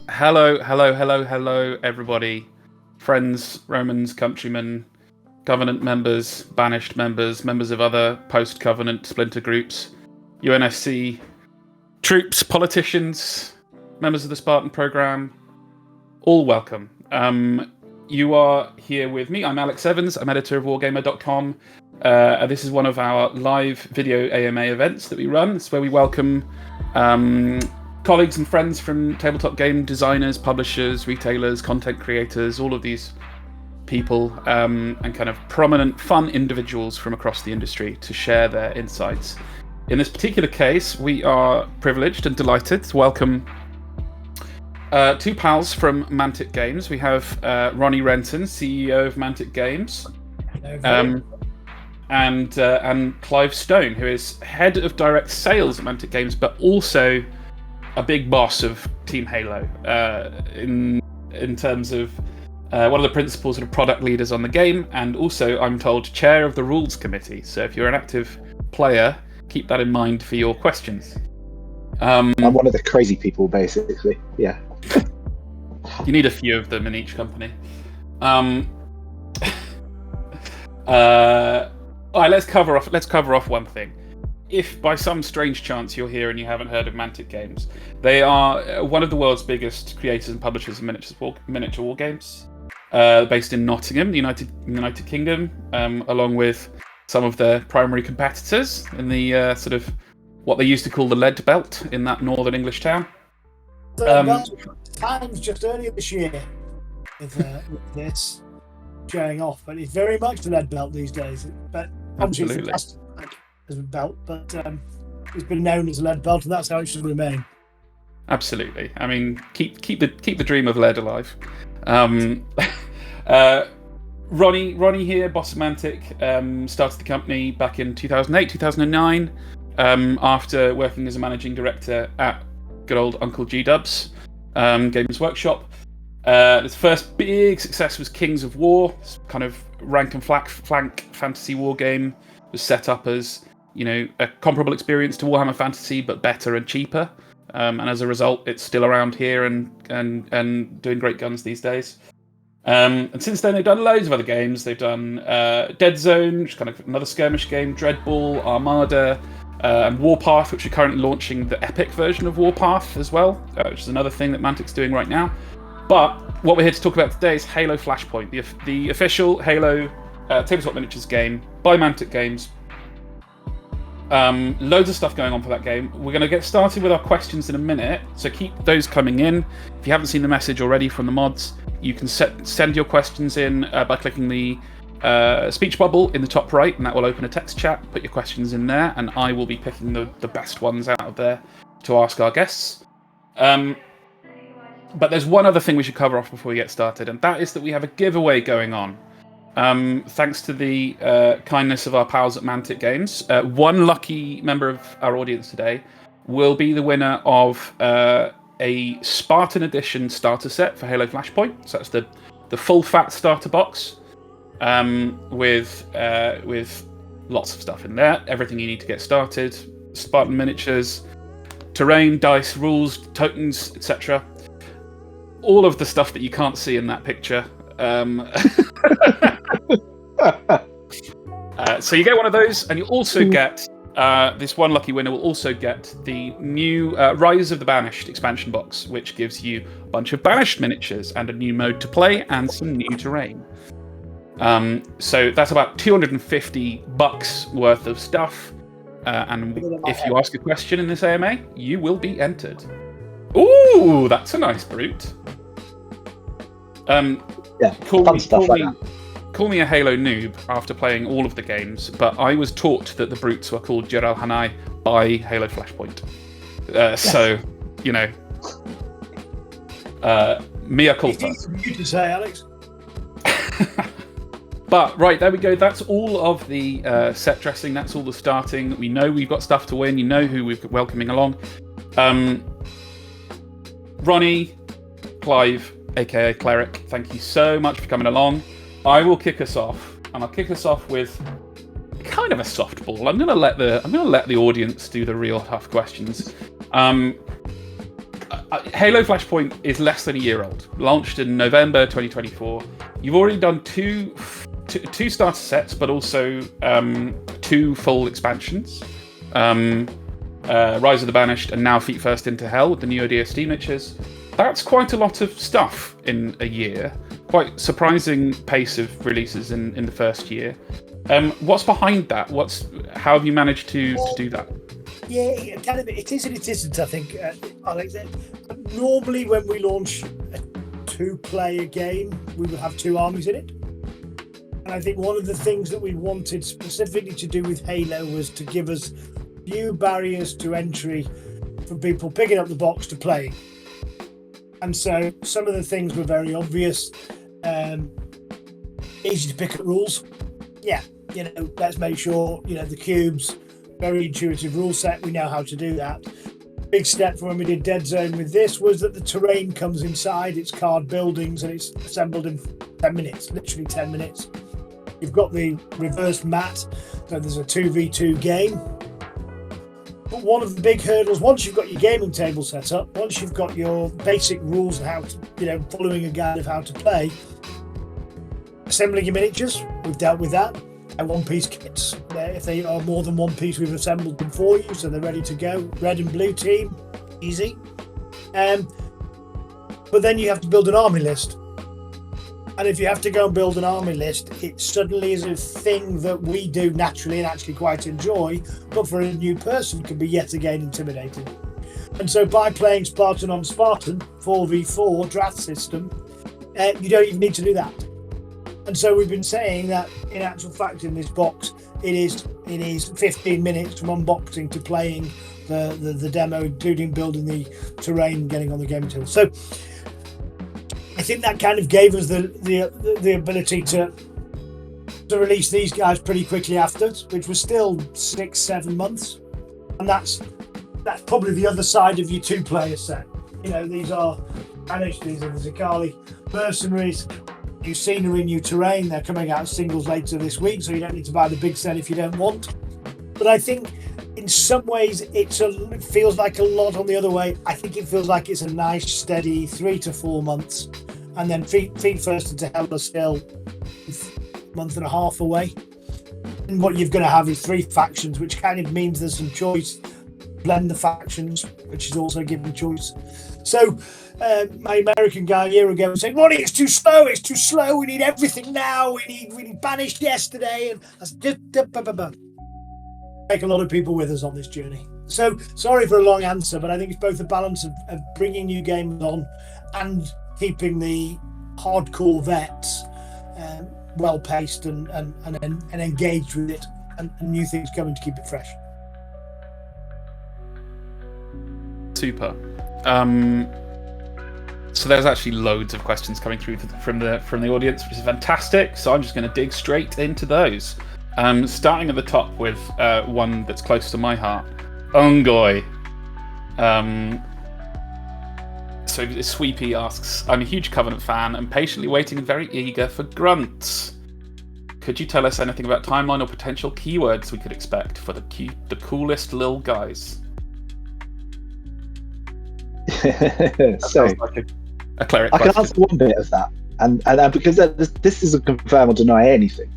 Hello, everybody. Friends, Romans, countrymen, Covenant members, banished members, members of other post-Covenant splinter groups, UNSC, troops, politicians, members of the Spartan program, all welcome. You are here with me. I'm Alex Evans. I'm editor of Wargamer.com. This is one of our live video AMA events that we run. It's where we welcome colleagues and friends from tabletop game designers, publishers, retailers, content creators, all of these people, and kind of prominent, fun individuals from across the industry to share their insights. In this particular case, we are privileged and delighted to welcome two pals from Mantic Games. We have Ronnie Renton, CEO of Mantic Games, and Clive Stone, who is head of direct sales at Mantic Games, but also a big boss of Team Halo in terms of one of the principal sort of product leaders on the game, and also, I'm told, chair of the rules committee. So if you're an active player, keep that in mind for your questions. I'm one of the crazy people, basically. Yeah. You need a few of them in each company. All right, let's cover off one thing. If by some strange chance you're here and you haven't heard of Mantic Games, they are one of the world's biggest creators and publishers of miniature war games, based in Nottingham, the United Kingdom, along with some of their primary competitors in the sort of what they used to call the Lead Belt in that northern English town. Times just earlier this year with this showing off, but it's very much the Lead Belt these days. But absolutely, as a belt, but it's been known as a Lead Belt, and that's how it should remain. Absolutely. I mean, keep the dream of lead alive. Ronnie here, boss of Mantic, started the company back in 2008, 2009, after working as a managing director at good old Uncle G-Dubs Games Workshop. His first big success was Kings of War, kind of rank and flank fantasy war game. It was set up as, you know, a comparable experience to Warhammer Fantasy, but better and cheaper. And as a result, it's still around here and doing great guns these days. And since then, they've done loads of other games. They've done Dead Zone, which is kind of another skirmish game, Dreadball, Armada, and Warpath, which are currently launching the Epic version of Warpath as well, which is another thing that Mantic's doing right now. But what we're here to talk about today is Halo Flashpoint, the official Halo tabletop miniatures game by Mantic Games. Loads of stuff going on for that game. We're going to get started with our questions in a minute, so keep those coming in. If you haven't seen the message already from the mods, you can send your questions in by clicking the speech bubble in the top right, and that will open a text chat. Put your questions in there, and I will be picking the best ones out of there to ask our guests. But there's one other thing we should cover off before we get started, and that is that we have a giveaway going on. Thanks to the kindness of our pals at Mantic Games, one lucky member of our audience today will be the winner of a Spartan Edition starter set for Halo Flashpoint. So that's the full fat starter box with lots of stuff in there, everything you need to get started: Spartan miniatures, terrain, dice, rules, tokens, etc. All of the stuff that you can't see in that picture. So you get one of those, and you also get this one lucky winner will also get the new Rise of the Banished expansion box, which gives you a bunch of Banished miniatures and a new mode to play and some new terrain. So that's about $250 worth of stuff. And if you ask a question in this AMA, you will be entered. Ooh, that's a nice brute. Yeah, Call me a Halo noob after playing all of the games, but I was taught that the brutes were called Jiral Hanai by Halo Flashpoint. So, you know, mea culpa. Easy for you to say, Alex. But, right, there we go. That's all of the set dressing. That's all the starting. We know we've got stuff to win. You know who we're welcoming along. Ronnie, Clive, aka Cleric, thank you so much for coming along. I will kick us off, and I'll kick us off with kind of a softball. I'm gonna let the audience do the real tough questions. Halo Flashpoint is less than a year old. Launched in November 2024. You've already done two starter sets, but also 2 full expansions. Rise of the Banished, and now Feet First into Hell with the new ODST niches. That's quite a lot of stuff in a year. Quite surprising pace of releases in the first year. What's behind that? How have you managed to do that? Yeah, kind of. It is and it isn't. I think, Alex. Normally, when we launch a 2-player game, we will have 2 armies in it. And I think one of the things that we wanted specifically to do with Halo was to give us few barriers to entry for people picking up the box to play. And so some of the things were very obvious. Easy to pick up rules. Yeah, let's make sure, the cubes, very intuitive rule set. We know how to do that. Big step from when we did Dead Zone with this was that the terrain comes inside, it's card buildings, and it's assembled in 10 minutes, literally 10 minutes. You've got the reverse mat, so there's a 2v2 game. But one of the big hurdles, once you've got your gaming table set up, once you've got your basic rules of how to, following a guide of how to play, assembling your miniatures, we've dealt with that. And one-piece kits. If they are more than one piece, we've assembled them for you, so they're ready to go. Red and blue team, easy. But then you have to build an army list. And if you have to go and build an army list, it suddenly is a thing that we do naturally and actually quite enjoy, but for a new person can be yet again intimidating. And so by playing Spartan on Spartan, 4v4 draft system, you don't even need to do that. And so we've been saying that in actual fact in this box, it is 15 minutes from unboxing to playing the demo, including building the terrain, getting on the game table. So I think that kind of gave us the ability to release these guys pretty quickly after, which was still 6-7 months. And that's probably the other side of your 2-player set. These are Banished, these are the Zakali mercenaries. New scenery, new terrain. They're coming out singles later this week, so you don't need to buy the big set if you don't want. But I think in some ways it feels like a lot on the other way. I think it feels like it's a nice, steady 3 to 4 months. And then Feet First into Hell are still a month and a half away. And what you're going to have is 3 factions, which kind of means there's some choice. Blend the factions, which is also given choice. So my American guy a year ago was saying, Ronnie, it's too slow, we need everything now, we need Banished yesterday, and that's just take a lot of people with us on this journey. So sorry for a long answer, but I think it's both a balance of bringing new games on and keeping the hardcore vets well paced and engaged with it, and new things coming to keep it fresh. Super. So there's actually loads of questions coming through from the audience, which is fantastic. So I'm just going to dig straight into those. Starting at the top with one that's close to my heart, Ungoy. So Sweepy asks, I'm a huge Covenant fan and patiently waiting and very eager for Grunts. Could you tell us anything about timeline or potential keywords we could expect for the coolest little guys? So like a cleric I can question. answer one bit of that, and because this isn't confirm or deny anything.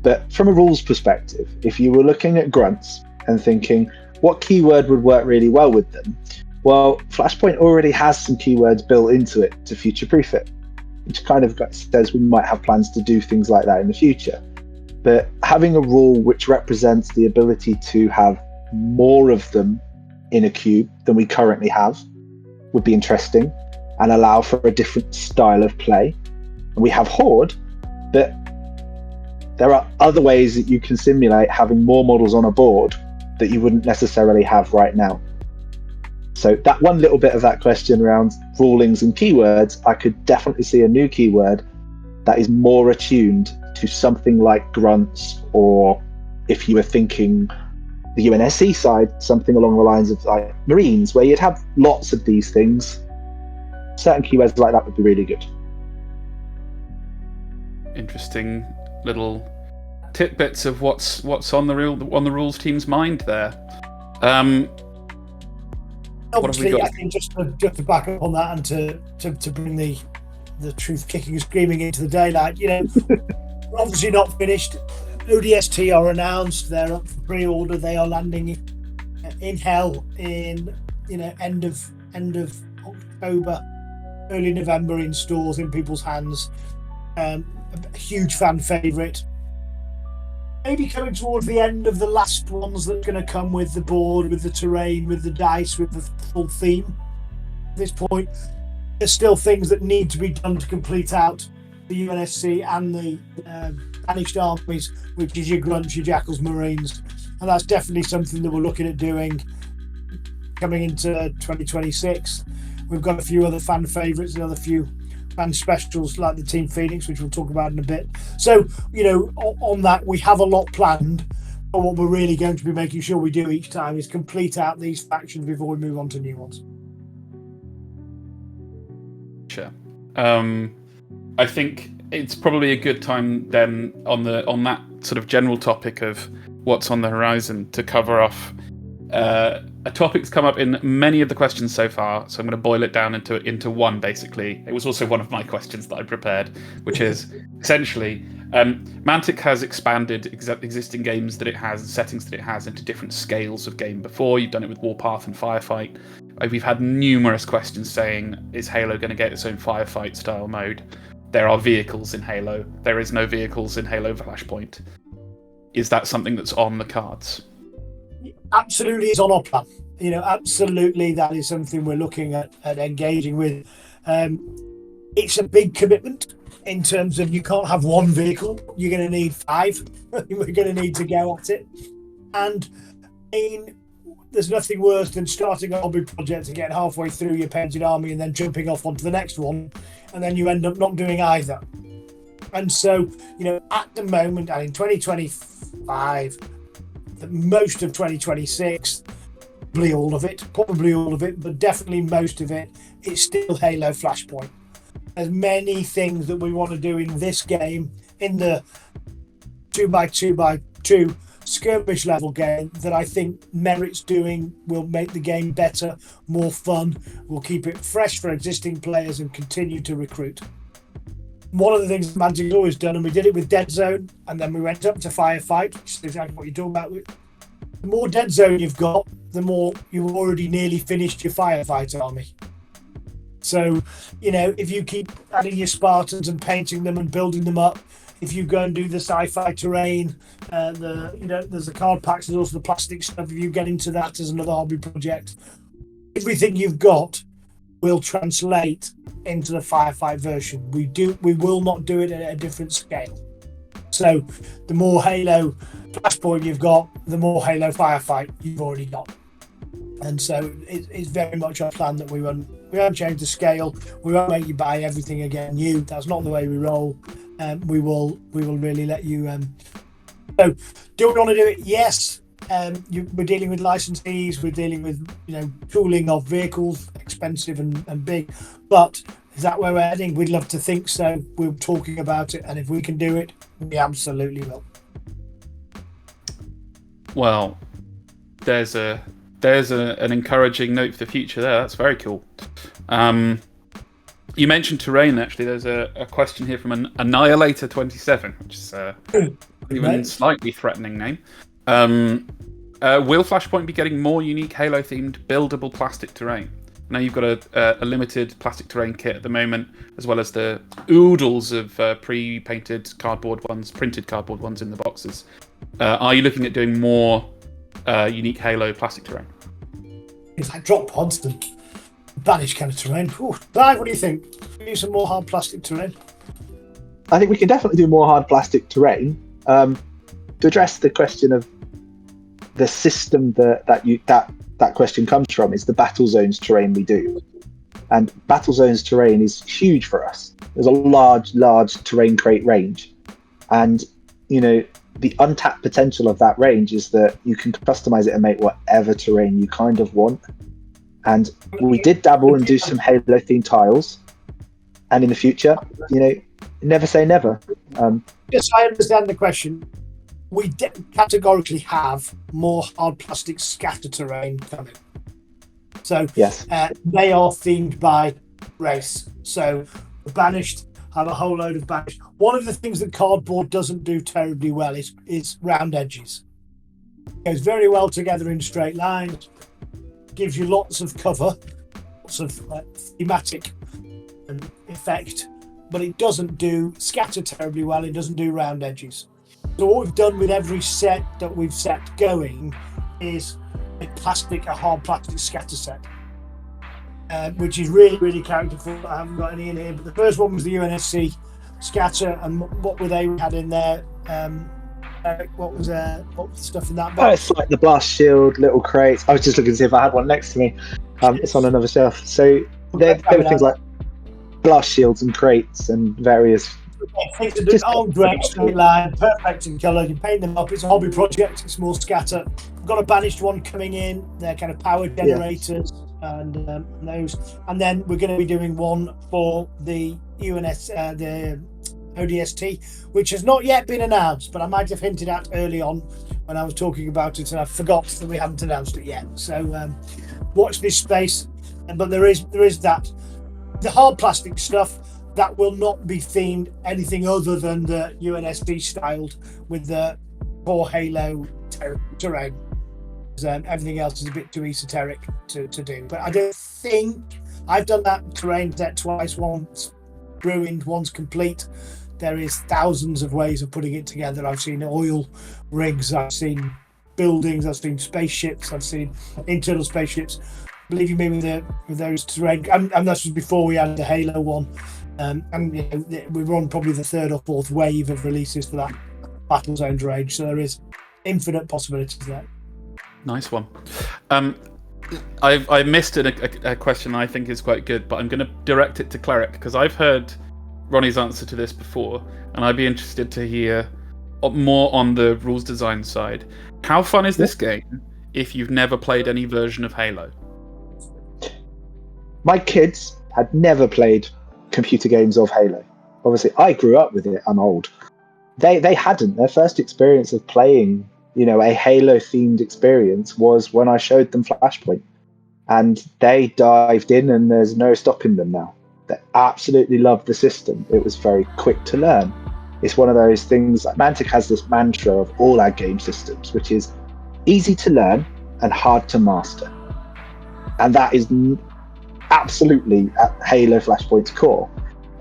But from a rules perspective, if you were looking at Grunts and thinking what keyword would work really well with them, well, Flashpoint already has some keywords built into it to future-proof it, which kind of says we might have plans to do things like that in the future. But having a rule which represents the ability to have more of them in a cube than we currently have would be interesting and allow for a different style of play. And we have Horde, but there are other ways that you can simulate having more models on a board that you wouldn't necessarily have right now. So that one little bit of that question around rulings and keywords, I could definitely see a new keyword that is more attuned to something like Grunts, or if you were thinking the UNSC side, something along the lines of like Marines, where you'd have lots of these things. Certain keywords like that would be really good. Interesting little tidbits of what's on the rules team's mind there. What have we Obviously, I got? think just to back up on that and to bring the truth kicking and screaming into the daylight, we're obviously not finished. ODST are announced; they're up for pre-order. They are landing in hell in end of October, early November in stores, in people's hands. A huge fan favourite. Maybe coming towards the end of the last ones that's going to come with the board, with the terrain, with the dice, with the full theme. At this point, there's still things that need to be done to complete out the UNSC and the banished armies, which is your Grunts, your Jackals, Marines. And that's definitely something that we're looking at doing coming into 2026. We've got a few other fan favourites, another few fan specials like the Team Phoenix, which we'll talk about in a bit. So, on that, we have a lot planned. But what we're really going to be making sure we do each time is complete out these factions before we move on to new ones. Sure. I think it's probably a good time then on that sort of general topic of what's on the horizon to cover off a topic that's come up in many of the questions so far, so I'm going to boil it down into one, basically. It was also one of my questions that I prepared, which is essentially Mantic has expanded existing games that it has and settings that it has into different scales of game before. You've done it with Warpath and Firefight. We've had numerous questions saying, is Halo going to get its own Firefight style mode? There are vehicles in Halo. There is no vehicles in Halo Flashpoint. Is that something that's on the cards? Absolutely, it's on our plan. Absolutely, that is something we're looking at engaging with. It's a big commitment in terms of you can't have one vehicle. You're going to need 5. We're going to need to go at it. And there's nothing worse than starting a hobby project and getting halfway through your painted army and then jumping off onto the next one, and then you end up not doing either. And so, at the moment, and in 2025, most of 2026, probably all of it, but definitely most of it, it's still Halo Flashpoint. There's many things that we want to do in this game, in the 2x2x2 skirmish level game, that I think merits doing, will make the game better, more fun, will keep it fresh for existing players and continue to recruit. One of the things Mantic's always done, and we did it with Dead Zone, and then we went up to Firefight, which is exactly what you're talking about. The more Dead Zone you've got, the more you've already nearly finished your Firefight army. So, if you keep adding your Spartans and painting them and building them up, if you go and do the sci-fi terrain, there's the card packs, there's also the plastic stuff. If you get into that as another hobby project, everything you've got will translate into the Firefight version. We will not do it at a different scale. So the more Halo Flashpoint you've got, the more Halo Firefight you've already got. And so it's very much our plan that we won't change the scale. We won't make you buy everything again new. That's not the way we roll. We will really let you. So do we want to do it? Yes. We're dealing with licensees. We're dealing with tooling of vehicles, expensive and big. But is that where we're heading? We'd love to think so. We're talking about it, and if we can do it, we absolutely will. Well, there's an encouraging note for the future there. That's very cool. You mentioned terrain. Actually, there's a question here from an Annihilator27, which is even slightly threatening name. Will Flashpoint be getting more unique Halo-themed buildable plastic terrain? Now you've got a limited plastic terrain kit at the moment, as well as the oodles of pre-painted cardboard ones, printed cardboard ones in the boxes. Are you looking at doing more unique Halo plastic terrain? It's like drop pods and banished kind of terrain. Ooh, Clive, what do you think? Do some more hard plastic terrain? I think we can definitely do more hard plastic terrain. To address the question of the system that question comes from, is the Battle Zones terrain we do. And Battle Zones terrain is huge for us. There's a large terrain crate range. And, the untapped potential of that range is that you can customize it and make whatever terrain you kind of want. And we did dabble and do some Halo-themed tiles. And in the future, never say never. Yes, I understand the question. We categorically have more hard plastic scatter terrain coming. So Yes. they are themed by race. So the Banished have a whole load of Banished. One of the things that cardboard doesn't do terribly well is round edges. It goes very well together in straight lines, gives you lots of cover, lots of thematic effect, but it doesn't do scatter terribly well. It doesn't do round edges. So what we've done with every set that we've set going is a hard plastic scatter set, which is really, really characterful. I haven't got any in here, but the first one was the UNSC scatter, and what were they had in there? What was the stuff in that box? Oh, it's like the blast shield, little crates. I was just looking to see if I had one next to me. It's on another shelf. So there were things like blast shields and crates and various. Great straight line, perfect in colour. You paint them up. It's a hobby project. It's more scatter. We've got a Banished one coming in. They're kind of power generators and those. And then we're going to be doing one for the the ODST, which has not yet been announced, but I might have hinted at early on when I was talking about it, and I forgot that we haven't announced it yet. So watch this space. But there is that the hard plastic stuff that will not be themed anything other than the UNSC styled with the poor Halo terrain. Everything else is a bit too esoteric to do. But I don't think I've done that terrain set twice. Once ruined, once complete. There is thousands of ways of putting it together. I've seen oil rigs, I've seen buildings, I've seen spaceships, I've seen internal spaceships. Believe you me, with those terrain, and this was before we had the Halo one. And we were on probably the third or fourth wave of releases for that Battlezone's range, so there is infinite possibilities there. Nice one. I missed a question I think is quite good, but I'm going to direct it to Cleric because I've heard Ronnie's answer to this before, and I'd be interested to hear more on the rules design side. How fun is this game if you've never played any version of Halo? My kids had never played computer games of Halo. Obviously, I grew up with it. I'm old. They hadn't. Their first experience of playing, a Halo-themed experience was when I showed them Flashpoint, and they dived in, and there's no stopping them now. They absolutely loved the system. It was very quick to learn. It's one of those things. Like Mantic has this mantra of all our game systems, which is easy to learn and hard to master, and that is absolutely at Halo Flashpoint's core.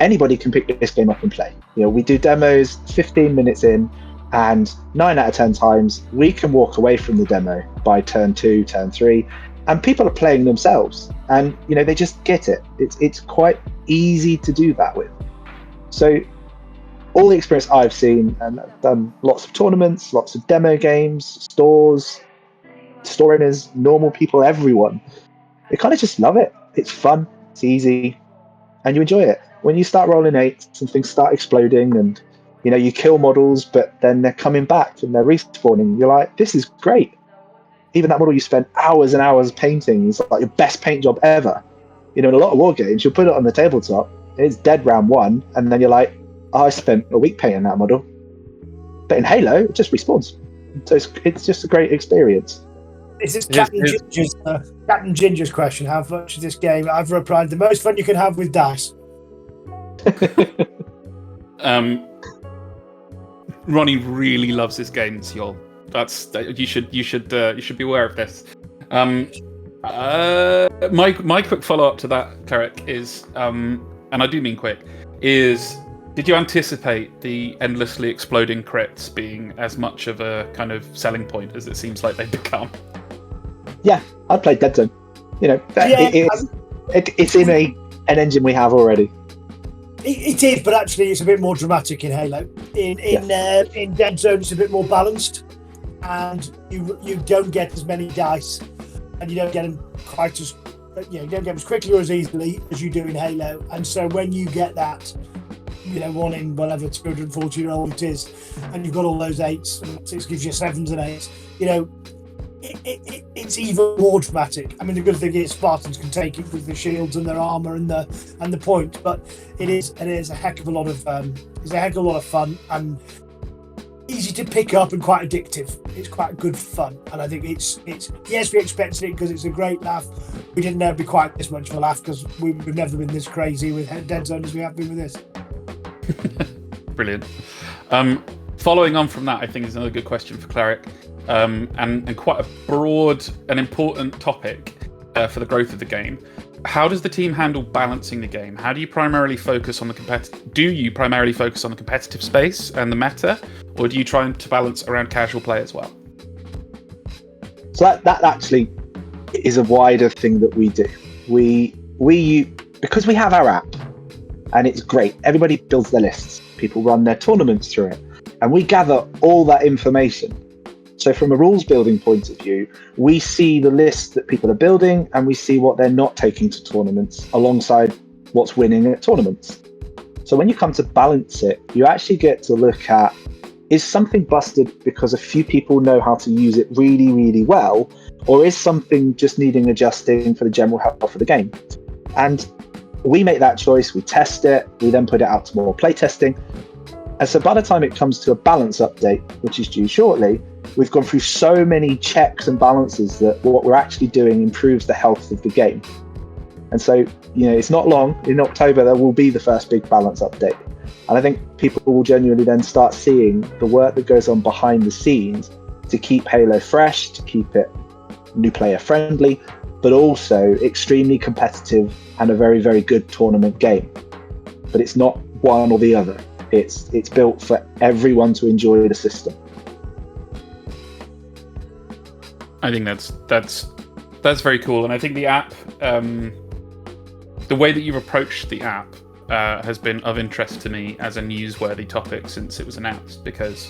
Anybody can pick this game up and play. We do demos 15 minutes in, and 9 out of 10 times we can walk away from the demo by turn 2, turn 3, and people are playing themselves, and they just get it. It's quite easy to do that with. So all the experience I've seen, and I've done lots of tournaments, lots of demo games, stores, store owners, normal people, everyone, they kind of just love it. It's fun, it's easy, and you enjoy it. When you start rolling 8s and things start exploding, and you kill models, but then they're coming back and they're respawning, you're like, this is great. Even that model you spent hours and hours painting is like your best paint job ever. In a lot of war games, you'll put it on the tabletop, it's dead round 1, and then you're like, I spent a week painting that model. But in Halo, it just respawns. So it's just a great experience. This is Captain Ginger's question. How much is this game? I've replied, the most fun you can have with dice. Ronnie really loves this game, y'all. You should be aware of this. My quick follow up to that, Cleric, is, and I do mean quick, is did you anticipate the endlessly exploding crits being as much of a kind of selling point as it seems like they've become? Yeah, I played Dead Zone. It's in an engine we have already. It is, but actually it's a bit more dramatic in Halo. In Dead Zone, it's a bit more balanced, and you don't get as many dice, and you don't get them quite as you don't get them as quickly or as easily as you do in Halo. And so when you get that, one in whatever 240-year-old it is, and you've got all those 8s, and 6 gives you 7s and 8s. It's even more dramatic. I mean, the good thing is Spartans can take it with the shields and their armor and the point, but it is a heck of a lot of fun, and easy to pick up and quite addictive. It's quite good fun, and I think it's yes, we expected it because it's a great laugh. We didn't know it'd be quite this much of a laugh because we've never been this crazy with Dead Zone as we have been with this. Brilliant. Following on from that, I think is another good question for Cleric, and quite a broad and important topic for the growth of the game. How does the team handle balancing the game? How do you primarily focus on the competitive space and the meta, or do you try to balance around casual play as well? So that actually is a wider thing that we do. We because we have our app, and it's great. Everybody builds their lists. People run their tournaments through it, and we gather all that information. So from a rules building point of view, we see the list that people are building and we see what they're not taking to tournaments alongside what's winning at tournaments. So when you come to balance it, you actually get to look at, is something busted because a few people know how to use it really, really well, or is something just needing adjusting for the general health of the game? And we make that choice, we test it, we then put it out to more playtesting. And so by the time it comes to a balance update, which is due shortly, we've gone through so many checks and balances that what we're actually doing improves the health of the game. And so, it's not long. In October, there will be the first big balance update. And I think people will genuinely then start seeing the work that goes on behind the scenes to keep Halo fresh, to keep it new player friendly, but also extremely competitive and a very, very good tournament game. But it's not one or the other. It's built for everyone to enjoy the system. I think that's very cool, and I think the app, the way that you've approached the app, has been of interest to me as a newsworthy topic since it was announced, because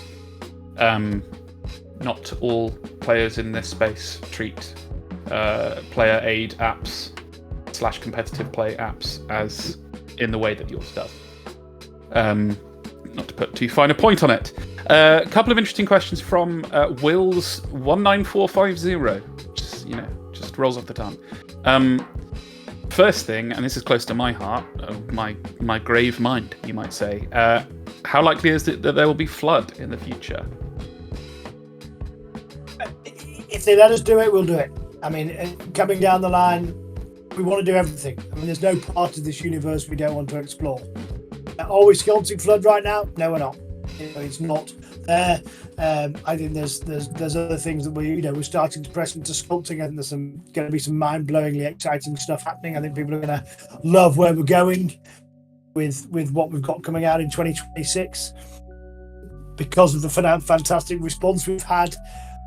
not all players in this space treat player aid apps / competitive play apps as in the way that yours does. Not to put too fine a point on it. A couple of interesting questions from Wills19450, which just rolls off the tongue. First thing, and this is close to my heart, my grave mind, you might say. How likely is it that there will be flood in the future? If they let us do it, we'll do it. I mean, coming down the line, we want to do everything. I mean, there's no part of this universe we don't want to explore. Are we sculpting flood right now? No, we're not. It's not there. I think there's other things that we're starting to press into sculpting. I think there's going to be some mind-blowingly exciting stuff happening. I think people are going to love where we're going with what we've got coming out in 2026 because of the fantastic response we've had.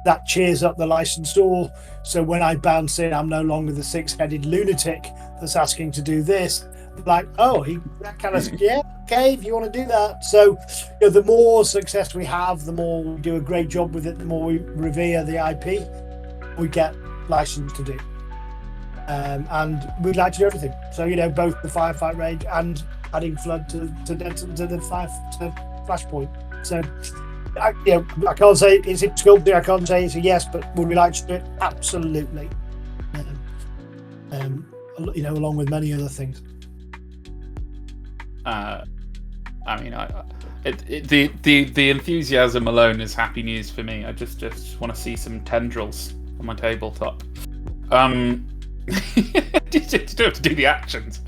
That cheers up the licensor. So when I bounce in, I'm no longer the six-headed lunatic that's asking to do this. Like, that kind of, yeah, okay, if you want to do that. So, the more success we have, the more we do a great job with it, the more we revere the IP, we get license to do. And we'd like to do everything. So, both the Firefight range and adding flood to Flashpoint. So, I can't say it's a sculpting, I can't say it's a yes, but would we like to do it? Absolutely. Along with many other things. The enthusiasm alone is happy news for me. I just want to see some tendrils on my tabletop. You don't have to do the actions.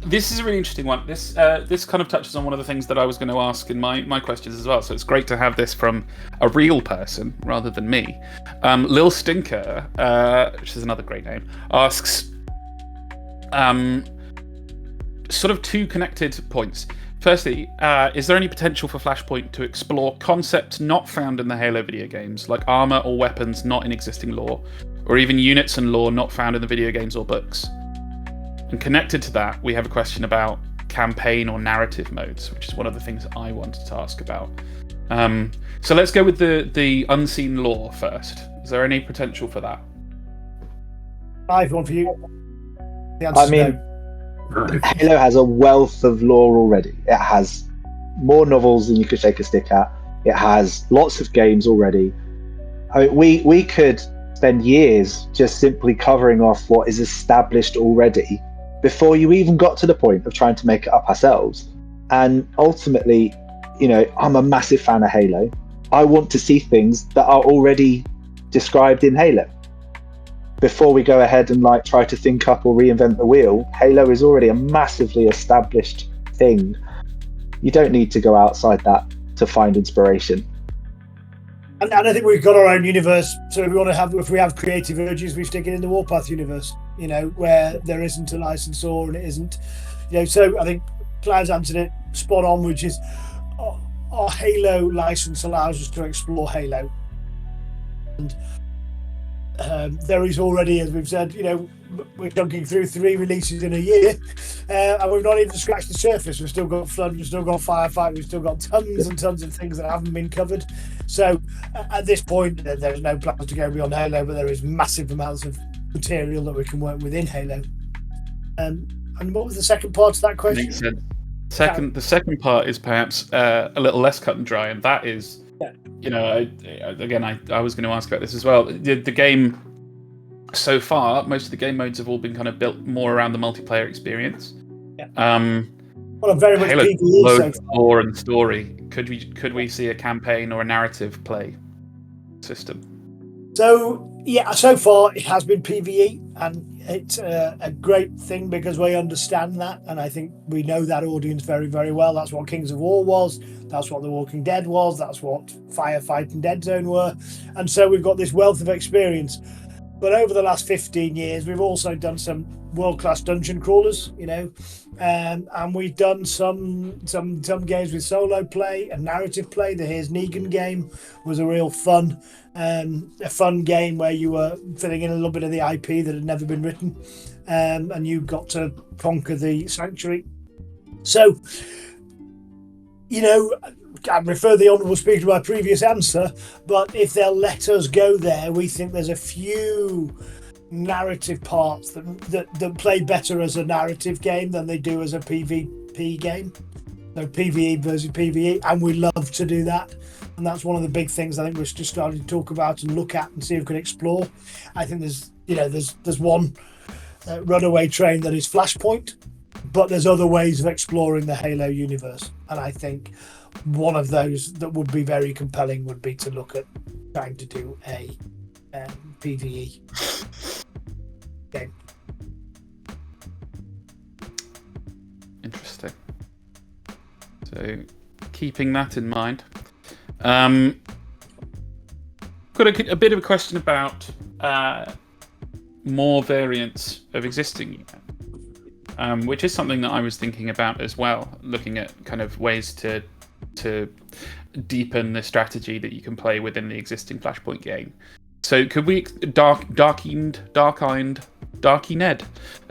This is a really interesting one. This kind of touches on one of the things that I was going to ask in my questions as well. So it's great to have this from a real person rather than me. Lil Stinker, which is another great name, asks sort of two connected points. Firstly, is there any potential for Flashpoint to explore concepts not found in the Halo video games, like armor or weapons not in existing lore, or even units and lore not found in the video games or books? And connected to that, we have a question about campaign or narrative modes, which is one of the things I wanted to ask about. So let's go with the unseen lore first. Is there any potential for that? I have one for you. The answer is no. Halo has a wealth of lore already. It has more novels than you could shake a stick at. It has lots of games already. I mean, we could spend years just simply covering off what is established already before you even got to the point of trying to make it up ourselves. And ultimately, I'm a massive fan of Halo. I want to see things that are already described in Halo. Before we go ahead and try to think up or reinvent the wheel, Halo is already a massively established thing. You don't need to go outside that to find inspiration. And I think we've got our own universe. So if we have creative urges, we stick it in the Warpath universe. Where there isn't a licensor and it isn't. So I think Cloud's answered it spot on, which is our Halo license allows us to explore Halo. And there is already, as we've said, we're chunking through 3 releases in a year, and we've not even scratched the surface. We've still got Flood, we've still got Firefight, we've still got tons and tons of things that haven't been covered. So at this point, there's no plans to go beyond Halo, but there is massive amounts of material that we can work within Halo. And what was the second part of that question? Makes sense. The second part is perhaps a little less cut and dry, and that is, I was going to ask about this as well. The game, so far, most of the game modes have all been kind of built more around the multiplayer experience. Yeah. Well, very much Halo, PvE so far. lore and story. Could we see a campaign or a narrative play system? So far it has been PvE, and it's a great thing because we understand that, and I think we know that audience very, very well. That's what Kings of War was, that's what The Walking Dead was, that's what Firefight and Dead Zone were, and so we've got this wealth of experience. But over the last 15 years, we've also done some world-class dungeon crawlers, and we've done some games with solo play and narrative play. The Here's Negan game was a real fun game where you were filling in a little bit of the IP that had never been written, and you got to conquer the sanctuary. So, I refer the Honourable Speaker to my previous answer, but if they'll let us go there, we think there's a few narrative parts that play better as a narrative game than they do as a PvP game. So PvE versus PvE, and we love to do that. And that's one of the big things I think we're just starting to talk about and look at and see if we can explore. I think there's one runaway train that is Flashpoint, but there's other ways of exploring the Halo universe. And I think one of those that would be very compelling would be to look at trying to do a PvE game. Interesting. So, keeping that in mind, got a bit of a question about more variants of existing units, which is something that I was thinking about as well, looking at kind of ways to deepen the strategy that you can play within the existing Flashpoint game. So could we, Darky Ned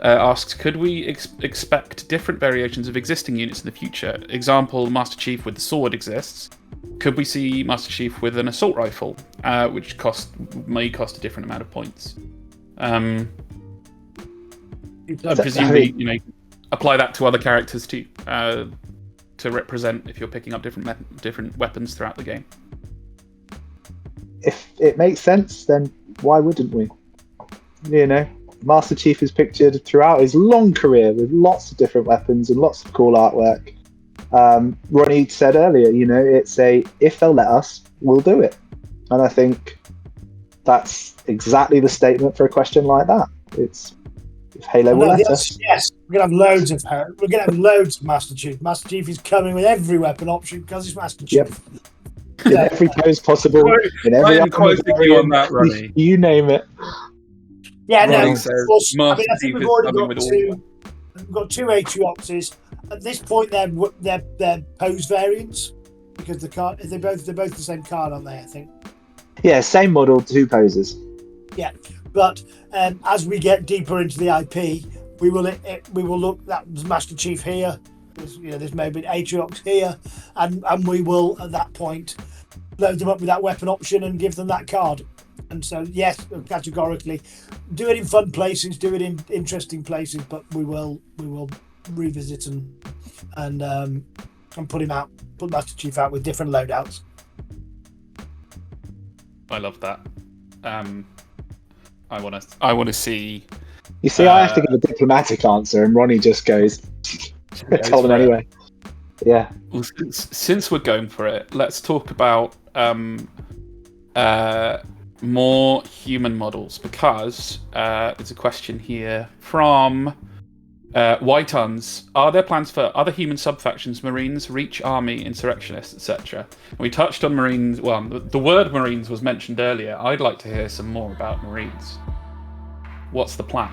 asks, could we expect different variations of existing units in the future? Example, Master Chief with the sword exists. Could we see Master Chief with an assault rifle, which may cost a different amount of points? Presumably, apply that to other characters too, to represent if you're picking up different weapons throughout the game. If it makes sense, then why wouldn't we? Master Chief is pictured throughout his long career with lots of different weapons and lots of cool artwork. Ronnie said earlier, it's if they'll let us, we'll do it. And I think that's exactly the statement for a question like that. It's if Halo will let us. Yes, we're gonna have loads of Master Chief. Master Chief is coming with every weapon option because it's Master Chief. Yep. In every pose possible, in every on that, Ronnie. You name it. Yeah, Ronnie no. says I Master think Chief we've is already coming with all. We've got 2 HU at this point. They're pose variants because the card they're both the same card, aren't they? I think. Yeah, same model, 2 poses. Yeah, but as we get deeper into the IP, we will look. That was Master Chief here. There's maybe Atriox here, and we will at that point load them up with that weapon option and give them that card. And so yes, categorically, do it in fun places, do it in interesting places, but we will revisit and put Master Chief out with different loadouts. I love that. I want to see. You see, I have to give a diplomatic answer, and Ronnie just goes, "Tell them anyway." Yeah. Well, since we're going for it, let's talk about more human models, because there's a question here from Whitons. Are there plans for other human subfactions, Marines, Reach Army, Insurrectionists, etc.? We touched on Marines. Well, the word Marines was mentioned earlier. I'd like to hear some more about Marines. What's the plan?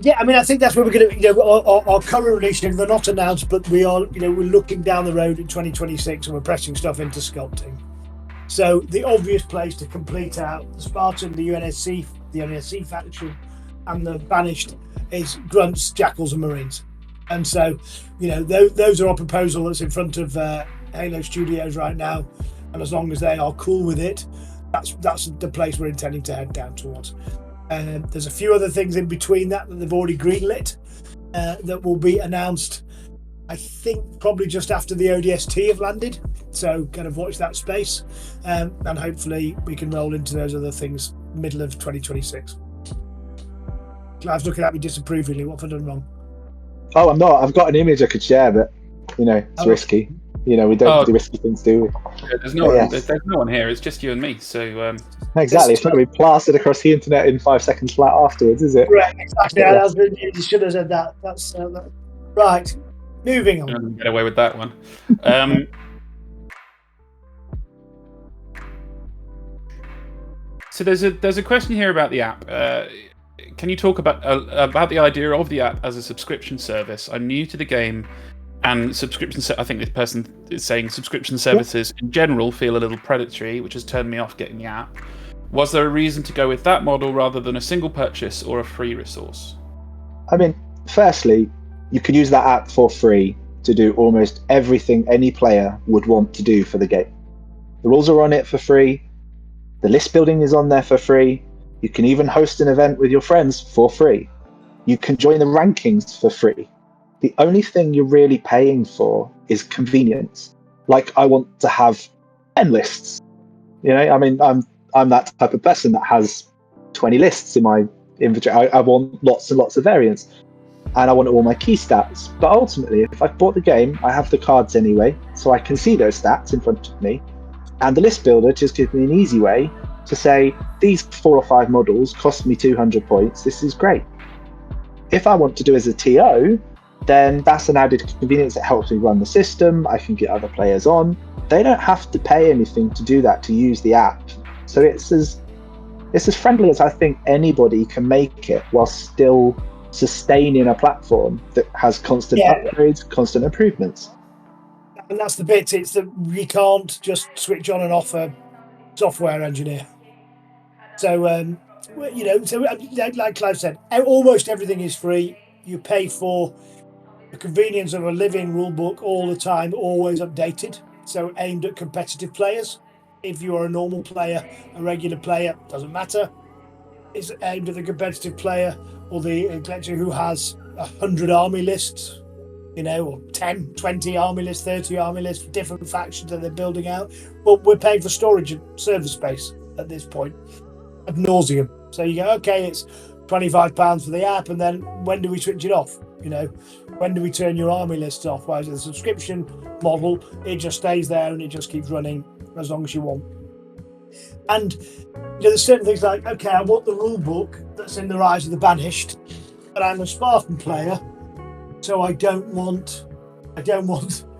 Yeah, I mean, I think that's where we're going to, our current release, they're not announced, but we are, we're looking down the road in 2026 and we're pressing stuff into sculpting. So the obvious place to complete out the Spartan, the UNSC faction, and the Banished is Grunts, Jackals, and Marines. And so, those are our proposal that's in front of Halo Studios right now. And as long as they are cool with it, that's the place we're intending to head down towards. There's a few other things in between that they've already greenlit that will be announced, I think, probably just after the ODST have landed. So kind of watch that space, and hopefully we can roll into those other things middle of 2026. Clive's looking at me disapprovingly. What have I done wrong? Oh, I'm not. I've got an image I could share, but it's risky. We don't do risky things, do we? There's no one here. It's just you and me. So exactly, it's not going to be plastered across the internet in 5 seconds flat afterwards, is it? Right, exactly. You should have said that. That's right. Moving on. I'm gonna get away with that one. So there's a question here about the app. Can you talk about the idea of the app as a subscription service? I'm new to the game, and I think this person is saying subscription services in general feel a little predatory, which has turned me off getting the app. Was there a reason to go with that model rather than a single purchase or a free resource? I mean, firstly, you could use that app for free to do almost everything any player would want to do for the game. The rules are on it for free. The list building is on there for free. You can even host an event with your friends for free. You can join the rankings for free. The only thing you're really paying for is convenience. Like, I want to have 10 lists. I mean, I'm that type of person that has 20 lists in my inventory. I want lots and lots of variants, and I want all my key stats. But ultimately, if I've bought the game, I have the cards anyway, so I can see those stats in front of me. And the list builder just gives me an easy way to say, these 4 or 5 models cost me 200 points. This is great. If I want to do as a TO, then that's an added convenience that helps me run the system. I can get other players on. They don't have to pay anything to do that, to use the app. So it's as friendly as I think anybody can make it, while still sustaining a platform that has constant upgrades, constant improvements. And that's the bit. It's that you can't just switch on and off a software engineer. So, like Clive said, almost everything is free. You pay for the convenience of a living rulebook all the time, always updated. So aimed at competitive players. If you are a normal player, a regular player, doesn't matter. It's aimed at the competitive player or the collector who has 100 army lists, or 10, 20 army lists, 30 army lists, different factions that they're building out. But we're paying for storage and server space at this point, ad nauseum. So you go, okay, it's £25 for the app, and then when do we switch it off? When do we turn your army lists off? Whereas the subscription model, it just stays there and it just keeps running as long as you want. And there's certain things like, okay, I want the rule book that's in the Rise of the Banished, but I'm a Spartan player, so I don't want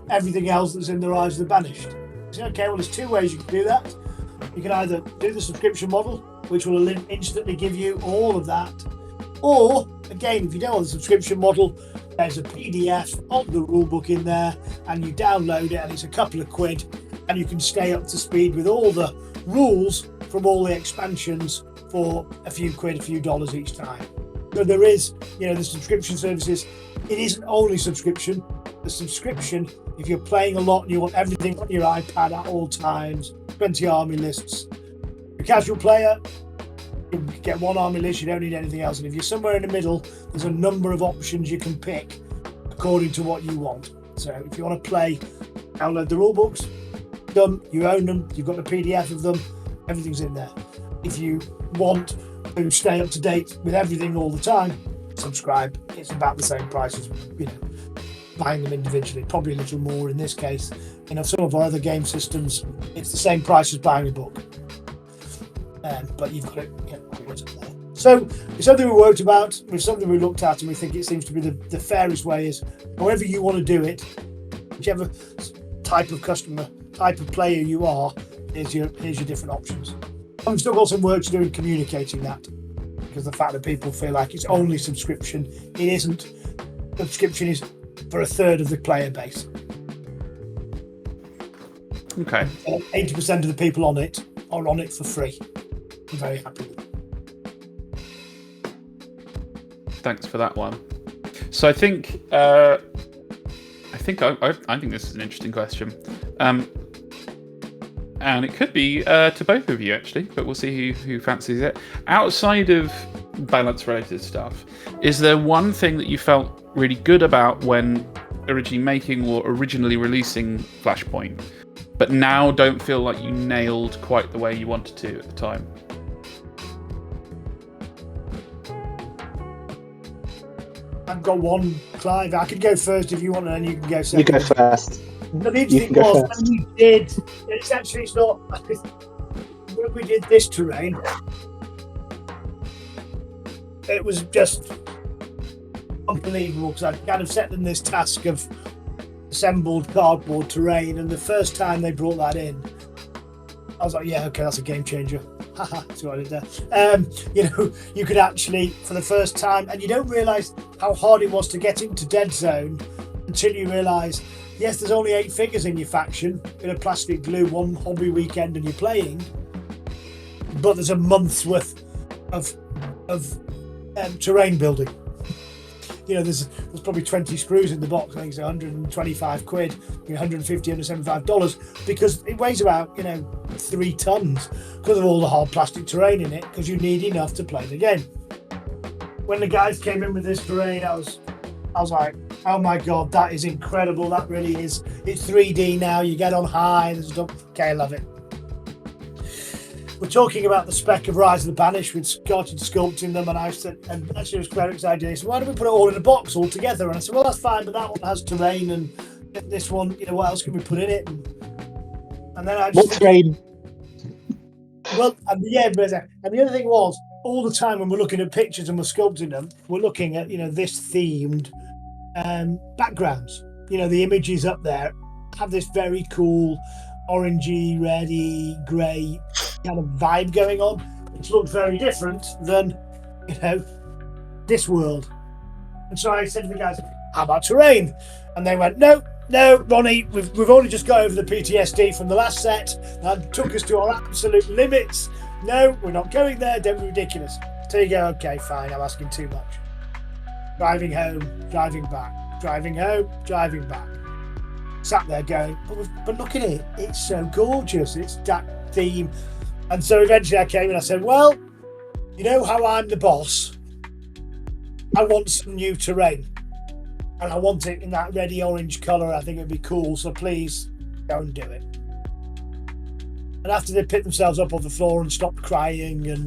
everything else that's in the Rise of the Banished. So, okay, well, there's 2 ways you can do that. You can either do the subscription model, which will instantly give you all of that, or again, if you don't want the subscription model, there's a PDF of the rulebook in there, and you download it, and it's a couple of quid, and you can stay up to speed with all the rules from all the expansions for a few quid, a few dollars each time. So there is, the subscription services. It isn't only subscription. The subscription, if you're playing a lot and you want everything on your iPad at all times, 20 army lists. A casual player, you get 1 army list, you don't need anything else. And if you're somewhere in the middle, there's a number of options you can pick according to what you want. So if you want to play, download the rule books, done, you own them, you've got the PDF of them, everything's in there. If you want to stay up to date with everything all the time, subscribe. It's about the same price as buying them individually, probably a little more in this case. Some of our other game systems, it's the same price as buying a book, but you've got it. Always up there. So it's something we worked about. It's something we looked at, and we think it seems to be the fairest way. Is however you want to do it, whichever type of customer, type of player you are, here's your different options. And we've still got some work to do in communicating that, because the fact that people feel like it's only subscription, it isn't. Subscription is for a third of the player base. Okay. 80% of the people on it are on it for free. I'm very happy with it. Thanks for that one. So I think I think this is an interesting question, and it could be to both of you actually, but we'll see who fancies it. Outside of balance-related stuff, is there one thing that you felt really good about when originally making or originally releasing Flashpoint, but now don't feel like you nailed quite the way you wanted to at the time? I've got one, Clive. I could go first if you want, and then you can go second. You go first. But the interesting was when we did. It's not. When we did this terrain, it was just unbelievable, because I'd kind of set them this task of assembled cardboard terrain, and the first time they brought that in, I was like, yeah, okay, that's a game changer. Haha, that's what I did there. You could actually, for the first time, and you don't realise how hard it was to get into Dead Zone until you realise, yes, there's only 8 figures in your faction, in a plastic glue, one hobby weekend and you're playing, but there's a month's worth of terrain building. There's probably 20 screws in the box. I think it's 125 quid, $150, $175, because it weighs about 3 tons because of all the hard plastic terrain in it, because you need enough to play the game. When the guys came in with this terrain, I was like, oh my god, that is incredible. That really is. It's 3D now. You get on high. Okay, I love it. We're talking about the spec of Rise of the Banished. We'd started sculpting them, and I said, and actually it was Cleric's idea. He said, why don't we put it all in a box all together? And I said, well, that's fine, but that one has terrain, and this one, what else can we put in it? And then I just... What terrain? Well, and the other thing was, all the time when we're looking at pictures and we're sculpting them, we're looking at, this themed backgrounds. The images up there have this very cool orangey, reddy, grey kind of vibe going on, which looks very different than this world. And so I said to the guys, how about terrain? And they went, no, Ronnie, we've only just got over the PTSD from the last set. That took us to our absolute limits. No, we're not going there. Don't be ridiculous. So you go, okay, fine, I'm asking too much. Driving home, driving back, driving home, driving back. Sat there going, but look at it, it's so gorgeous, it's that theme. And so eventually I came and I said, well, you know how I'm the boss? I want some new terrain. And I want it in that reddy orange colour. I think it'd be cool, so please go and do it. And after they picked themselves up off the floor and stopped crying and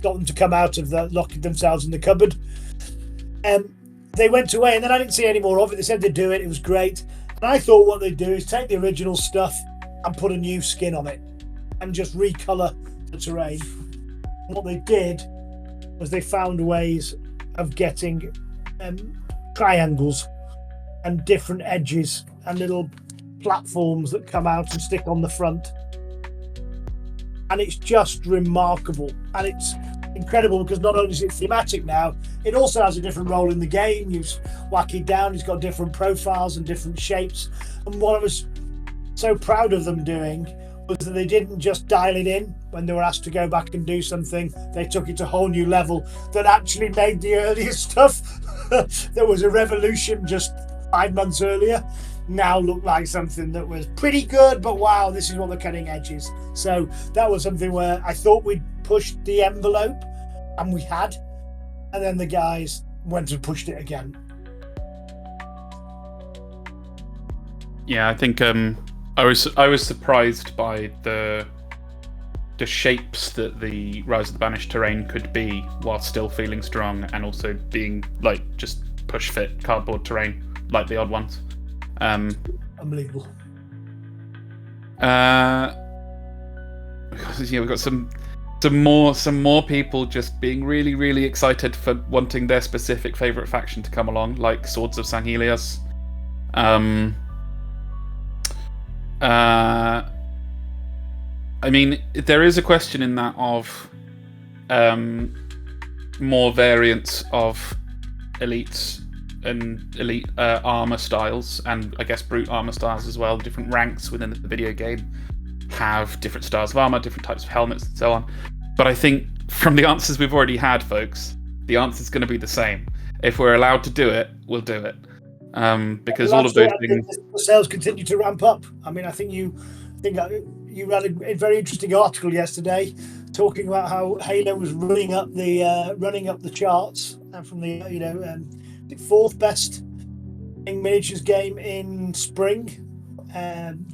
got them to come out of locking themselves in the cupboard, they went away, and then I didn't see any more of it. They said they'd do it. It was great. And I thought what they'd do is take the original stuff and put a new skin on it and just recolour the terrain. And what they did was they found ways of getting triangles and different edges and little platforms that come out and stick on the front. And it's just remarkable. And it's incredible because not only is it thematic now, it also has a different role in the game. You whack it down, it's got different profiles and different shapes. And what I was so proud of them doing was that they didn't just dial it in when they were asked to go back and do something. They took it to a whole new level that actually made the earlier stuff that was a revolution just 5 months earlier now look like something that was pretty good, but wow, this is what the cutting edge is. So that was something where I thought we'd pushed the envelope, and we had, and then the guys went and pushed it again. Yeah, I think I was surprised by the the shapes that the Rise of the Banished terrain could be, while still feeling strong and also being like just push fit cardboard terrain like the odd ones. Unbelievable. We've got some more people just being really, really excited for wanting their specific favorite faction to come along, like Swords of Sanghelios. I mean, there is a question in that of more variants of elites and elite armor styles, and I guess brute armor styles as well. Different ranks within the video game have different styles of armor, different types of helmets, and so on. But I think from the answers we've already had, folks, the answer's going to be the same. If we're allowed to do it, we'll do it. Because all of those things... The sales continue to ramp up. I mean, I think you had a very interesting article yesterday talking about how Halo was running up the charts, and from the fourth best miniatures game in spring,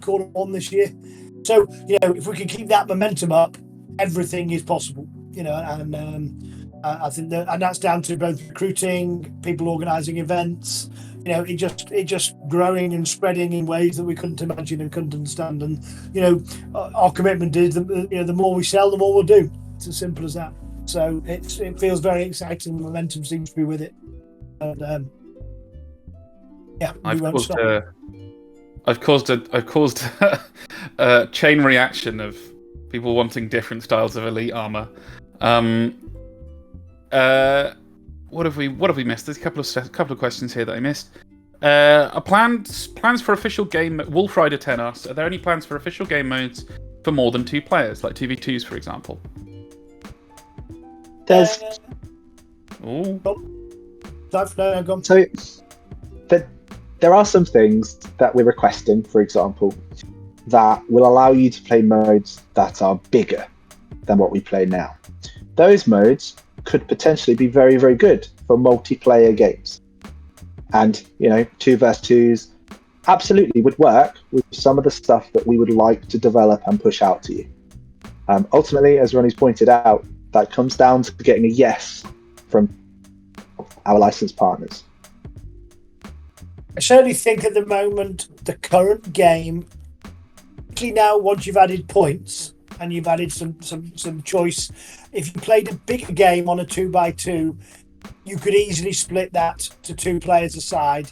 quarter one this year. So if we can keep that momentum up, everything is possible. I think and that's down to both recruiting, people organising events. It just growing and spreading in ways that we couldn't imagine and couldn't understand. And our commitment is that the more we sell, the more we'll do. It's as simple as that. So it feels very exciting. The momentum seems to be with it. And I've caused a chain reaction of people wanting different styles of elite armor. What have we missed? There's a couple of questions here that I missed. Are plans for official game? Wolf Rider 10 asks, are there any plans for official game modes for more than 2 players, like 2v2s, for example? There's. So, there are some things that we're requesting, for example, that will allow you to play modes that are bigger than what we play now. Those modes could potentially be very, very good for multiplayer games. And, 2 versus 2s absolutely would work with some of the stuff that we would like to develop and push out to you. Ultimately, as Ronnie's pointed out, that comes down to getting a yes from our licensed partners. I certainly think at the moment, the current game, particularly now once you've added points and you've added some choice, if you played a bigger game on a 2x2, you could easily split that to 2 players aside,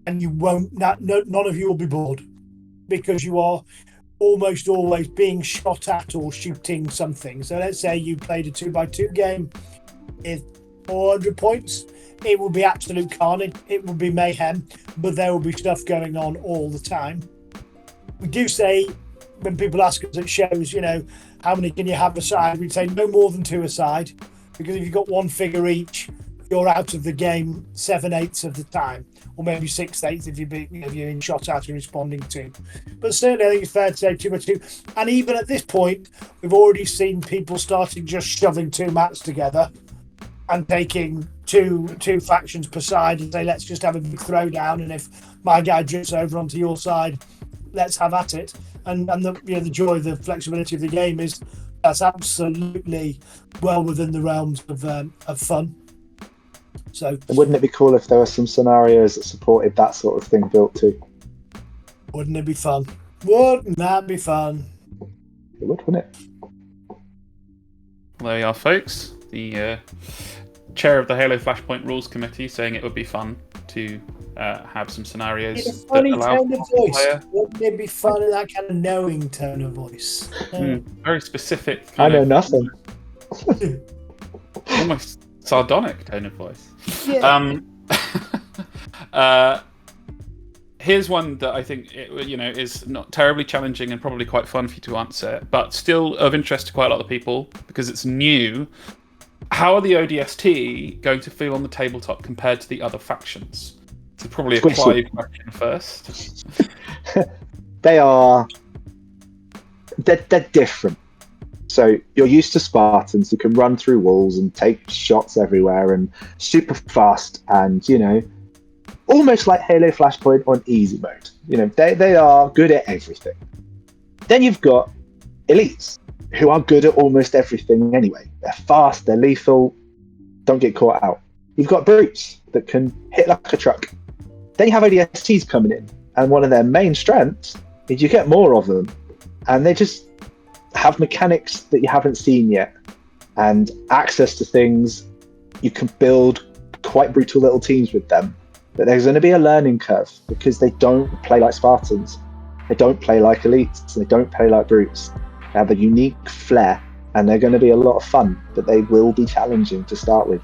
and none of you will be bored, because you are almost always being shot at or shooting something. So let's say you played a 2x2 game with 400 points. It will be absolute carnage. It will be mayhem, but there will be stuff going on all the time. We do say, when people ask us at shows, how many can you have aside? We'd say no more than 2 aside, because if you've got 1 figure each, you're out of the game 7/8 of the time, or maybe 6/8 if you're in shot at and responding to. But certainly, I think it's fair to say 2x2. And even at this point, we've already seen people starting just shoving 2 mats together and taking two factions per side and say, let's just have a big throwdown. And if my guy drifts over onto your side, let's have at it. And the joy, the flexibility of the game is that's absolutely well within the realms of fun. So, and wouldn't it be cool if there were some scenarios that supported that sort of thing built too? Wouldn't it be fun? Wouldn't that be fun? It would, wouldn't it? There we are, folks. The chair of the Halo Flashpoint Rules Committee saying it would be fun to have some scenarios. In a funny tone of voice. Wouldn't it be fun in that kind of knowing tone of voice? Very specific. I know nothing. Almost sardonic tone of voice. Yeah. Here's one that I think is not terribly challenging and probably quite fun for you to answer, but still of interest to quite a lot of people because it's new. How are the ODST going to feel on the tabletop compared to the other factions? So probably a Clive question first. They're different. So you're used to Spartans who can run through walls and take shots everywhere and super fast and, almost like Halo Flashpoint on easy mode. They are good at everything. Then you've got elites who are good at almost everything anyway. They're fast, they're lethal, don't get caught out. You've got brutes that can hit like a truck. Then you have ODSTs coming in, and one of their main strengths is you get more of them, and they just have mechanics that you haven't seen yet, and access to things. You can build quite brutal little teams with them, but there's going to be a learning curve because they don't play like Spartans, they don't play like elites, they don't play like brutes. They have a unique flair, and they're going to be a lot of fun, but they will be challenging to start with.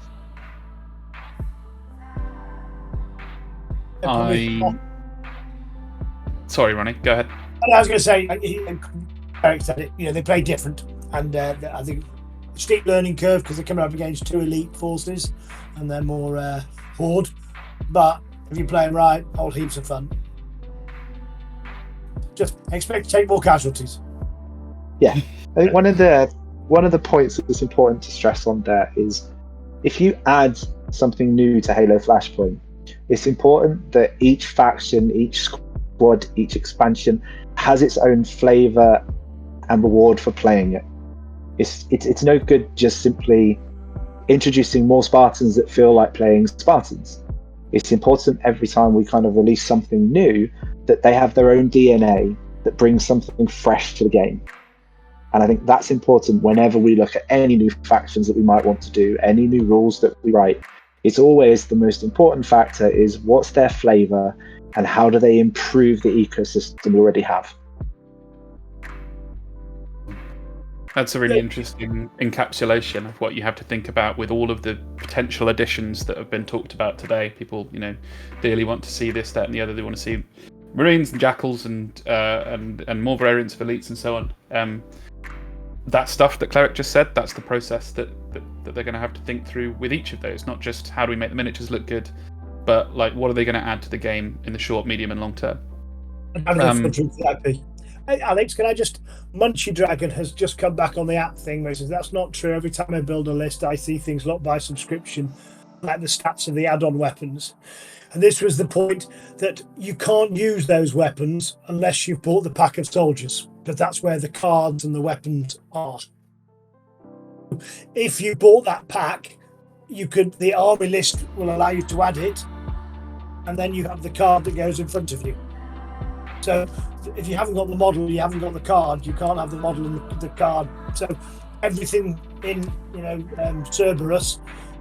Sorry, Ronnie, go ahead. I was going to say, Eric said it, they play different, and I think steep learning curve because they're coming up against two elite forces and they're more horde, but if you play them right, whole heaps of fun. Just expect to take more casualties. Yeah, I think one of the points that's important to stress on there is if you add something new to Halo Flashpoint, it's important that each faction, each squad, each expansion has its own flavor and reward for playing it. It's no good just simply introducing more Spartans that feel like playing Spartans. It's important every time we kind of release something new that they have their own DNA that brings something fresh to the game. And I think that's important whenever we look at any new factions that we might want to do, any new rules that we write. It's always the most important factor is what's their flavor and how do they improve the ecosystem we already have. That's a really interesting encapsulation of what you have to think about with all of the potential additions that have been talked about today. People, dearly want to see this, that, and the other. They want to see Marines and Jackals and more variants of elites and so on. That stuff that Cleric just said, that's the process that they're going to have to think through with each of those. Not just how do we make the miniatures look good, but like what are they going to add to the game in the short, medium, and long term. Hey, Alex, can I just... Munchy Dragon has just come back on the app thing where he says, that's not true. Every time I build a list, I see things locked by subscription, like the stats of the add-on weapons. And this was the point that you can't use those weapons unless you've bought the pack of soldiers, because that's where the cards and the weapons are. If you bought that pack, the army list will allow you to add it, and then you have the card that goes in front of you. So if you haven't got the model, you haven't got the card. You can't have the model and the card. So everything in Cerberus,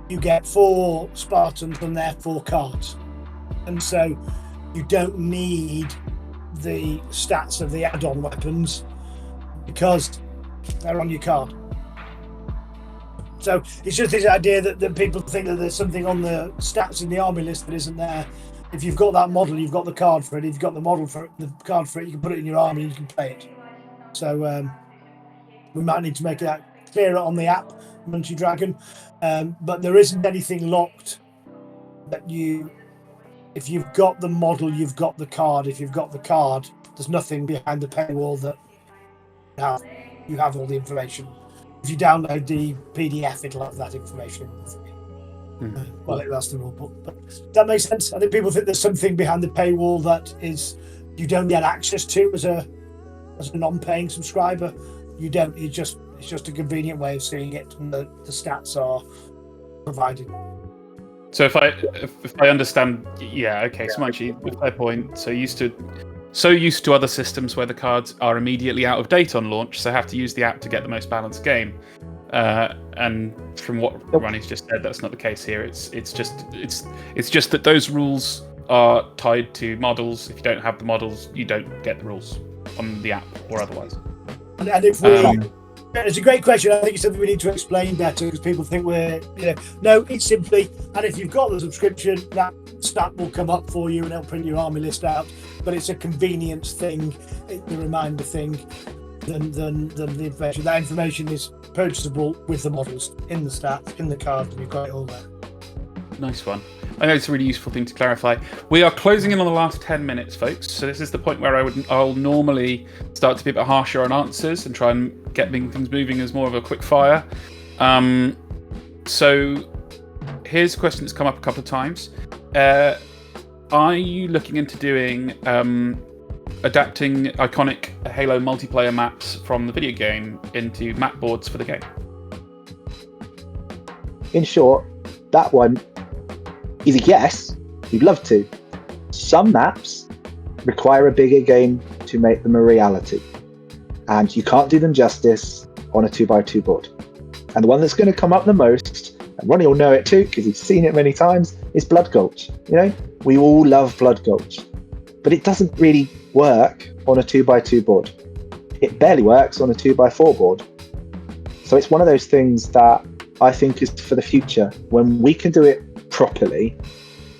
you get 4 Spartans and therefore cards, and so you don't need the stats of the add-on weapons because they're on your card. So it's just this idea that people think that there's something on the stats in the army list that isn't there. If you've got that model, you've got the card for it. If you've got the model for it, the card for it, you can put it in your army and you can play it. So we might need to make that clearer on the app, Munchy Dragon. But there isn't anything locked that if you've got the model, you've got the card. If you've got the card, there's nothing behind the paywall that you have all the information. If you download the PDF, it'll have that information. Well, that's the rule book, but that makes sense. I think people think there's something behind the paywall that is you don't get access to as a non-paying subscriber. You don't. It's just a convenient way of seeing it, and the stats are provided. So if I understand, yeah, okay, Smunchy, with fair point. So used to other systems where the cards are immediately out of date on launch, so have to use the app to get the most balanced game. And from what Ronnie's just said, that's not the case here. It's just that those rules are tied to models. If you don't have the models, you don't get the rules on the app or otherwise. And if it's a great question. I think it's something we need to explain better because people think no, it's simply, and if you've got the subscription, that stat will come up for you and it'll print your army list out. But it's a convenience thing, the reminder thing, than the information. That information is purchasable with the models in the stats, in the card, and you've got it all there. Nice one. I know it's a really useful thing to clarify. We are closing in on the last 10 minutes, folks. So this is the point where I'll normally start to be a bit harsher on answers and try and get things moving as more of a quick fire. So here's a question that's come up a couple of times. Are you looking into doing adapting iconic Halo multiplayer maps from the video game into map boards for the game? In short, that one is a yes. We'd love to. Some maps require a bigger game to make them a reality, and you can't do them justice on a 2x2 board. And the one that's going to come up the most, and Ronnie will know it too because he's seen it many times, is Blood Gulch. You know, we all love Blood Gulch, but it doesn't really work on a 2x2 board. It barely works on a 2x4 board. So it's one of those things that I think is for the future. When we can do it properly,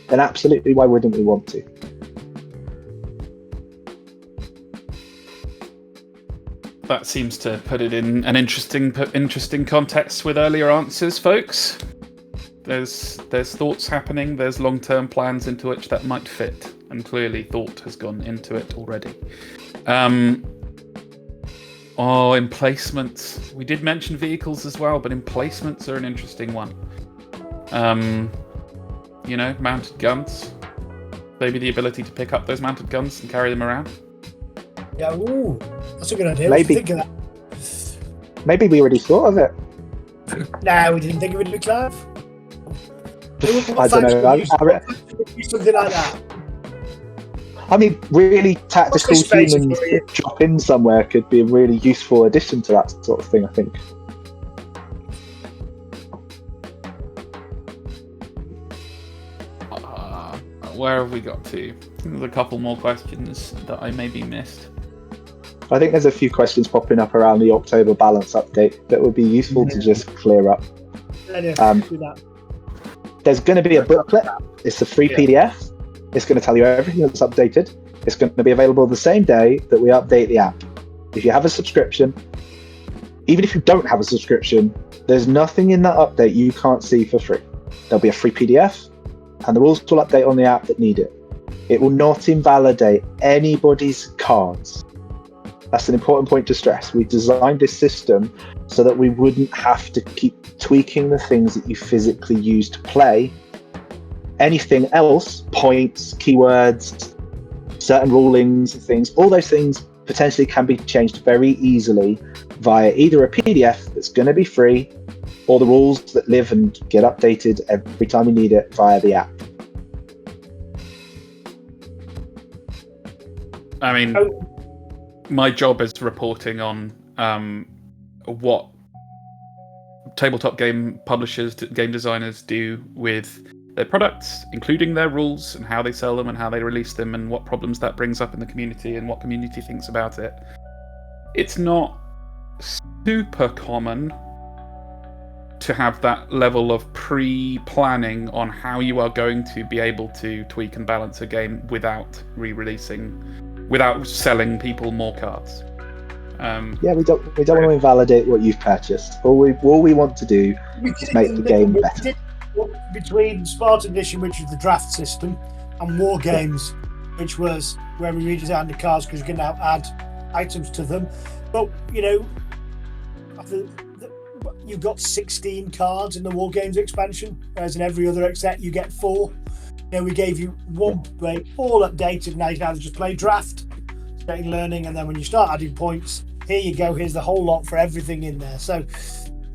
then absolutely, why wouldn't we want to? That seems to put it in an interesting context with earlier answers, folks. There's thoughts happening, there's long-term plans into which that might fit, and clearly thought has gone into it already. Emplacements. We did mention vehicles as well, but emplacements are an interesting one. Mounted guns. Maybe the ability to pick up those mounted guns and carry them around. Yeah, ooh, that's a good idea. Maybe. Think of that. Maybe we already thought of it. No, we didn't think of it, Clive. I don't know. Something like that. I mean, really tactical humans that drop in somewhere could be a really useful addition to that sort of thing, I think. Where have we got to? There's a couple more questions that I maybe missed. I think there's a few questions popping up around the October balance update that would be useful to just clear up. Do that. There's going to be a booklet. It's a free PDF. It's going to tell you everything that's updated. It's going to be available the same day that we update the app. If you have a subscription, even if you don't have a subscription, there's nothing in that update you can't see for free. There'll be a free PDF, and the rules will update on the app that need it. It will not invalidate anybody's cards. That's an important point to stress. We designed this system so that we wouldn't have to keep tweaking the things that you physically use to play. Anything else, points, keywords, certain rulings, things, all those things potentially can be changed very easily via either a PDF that's going to be free or the rules that live and get updated every time you need it via the app. I mean, my job is reporting on what tabletop game publishers, game designers do with their products, including their rules and how they sell them and how they release them and what problems that brings up in the community and what community thinks about it. It's not super common to have that level of pre-planning on how you are going to be able to tweak and balance a game without re-releasing, without selling people more cards. We don't want to invalidate what you've purchased. All we want to do is make the game better. Between Spartan Edition, which is the draft system, and War Games, which was where we redesigned the cards because you can now add items to them. But you've got 16 cards in the War Games expansion, whereas in every other exec you get 4. We gave you one play, all updated. Now you can either just play draft, starting learning, and then when you start adding points, here you go. Here's the whole lot for everything in there. So.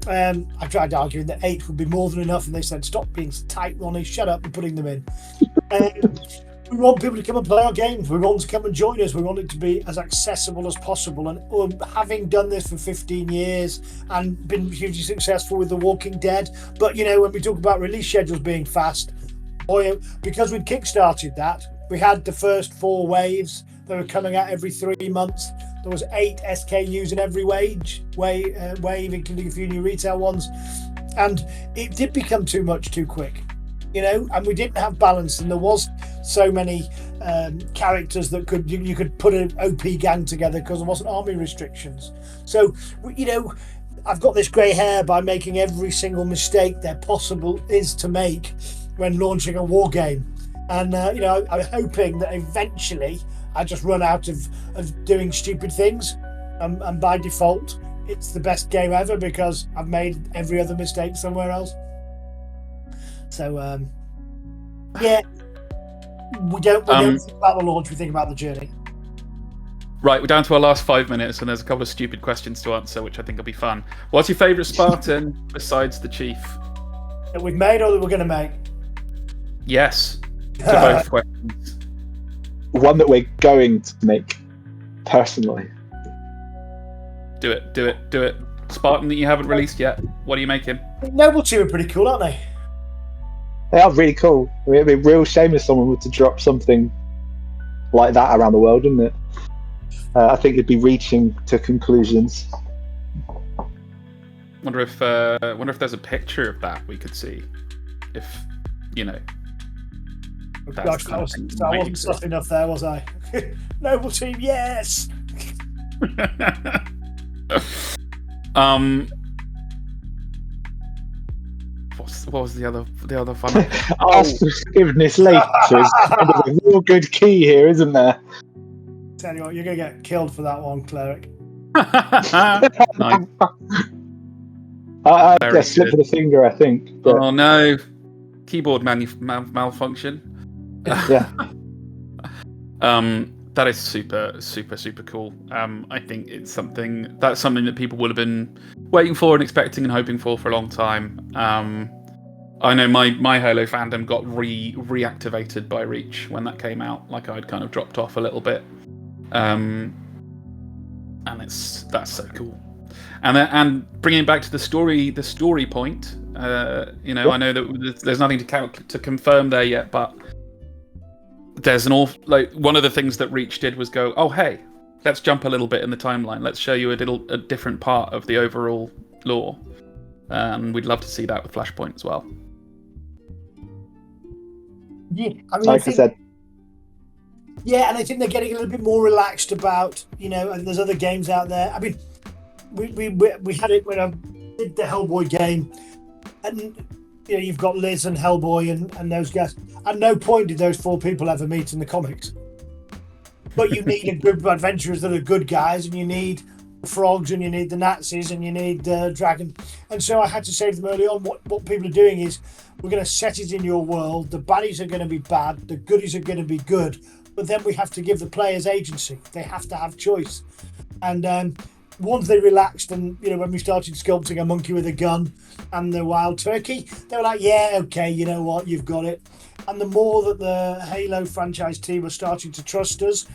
I tried arguing that 8 would be more than enough, and they said, "Stop being tight, Ronnie. Shut up and putting them in." We want people to come and play our games. We want them to come and join us. We want it to be as accessible as possible. And having done this for 15 years and been hugely successful with The Walking Dead, but when we talk about release schedules being fast, because we'd kickstarted that, we had the first 4 waves that were coming out every 3 months. There was 8 SKUs in every wave, including a few new retail ones, and it did become too much too quick, and we didn't have balance, and there was so many characters that you could put an OP gang together because there wasn't army restrictions. So I've got this grey hair by making every single mistake there possible is to make when launching a war game, and I'm hoping that eventually I just run out of doing stupid things, and by default it's the best game ever because I've made every other mistake somewhere else. So we don't think about the launch, we think about the journey. Right, we're down to our last 5 minutes, and there's a couple of stupid questions to answer, which I think will be fun. What's your favourite Spartan besides the Chief? That we've made or that we're going to make? Yes, to both questions. One that we're going to make, personally. Do it. Spartan that you haven't released yet. What are you making? Noble Team are pretty cool, aren't they? They are really cool. I mean, it'd be a real shame if someone were to drop something like that around the world, wouldn't it? I think it'd be reaching to conclusions. Wonder if there's a picture of that we could see. If Gosh, I wasn't soft enough there, was I? Noble Team, yes. What was the other fun? Ask for forgiveness later is kind of a real good key here, isn't there? Tell you what, you're going to get killed for that one, Cleric. Nice. I just slipped of the finger, I think. But... Oh no, keyboard malfunction. Yeah. That is super cool. I think it's something that people would have been waiting for and expecting and hoping for a long time. I know my Halo fandom got reactivated by Reach when that came out. Like I'd kind of dropped off a little bit, and that's so cool. And bringing it back to the story point. I know that there's nothing to confirm there yet, but there's one of the things that Reach did was go, oh hey, let's jump a little bit in the timeline. Let's show you a different part of the overall lore, and we'd love to see that with Flashpoint as well. Yeah, I mean, like I said. Yeah, and I think they're getting a little bit more relaxed about, and there's other games out there. I mean, we had it when I did the Hellboy game, and you've got Liz and Hellboy and those guys. At no point did those four people ever meet in the comics. But you need a group of adventurers that are good guys, and you need the frogs, and you need the Nazis, and you need the dragon. And so I had to say to them early on, what people are doing is, we're going to set it in your world. The baddies are going to be bad. The goodies are going to be good. But then we have to give the players agency. They have to have choice. And once they relaxed, and when we started sculpting a monkey with a gun and the wild turkey, they were like, yeah, okay, you know what, you've got it. And the more that the Halo franchise team are starting to trust us,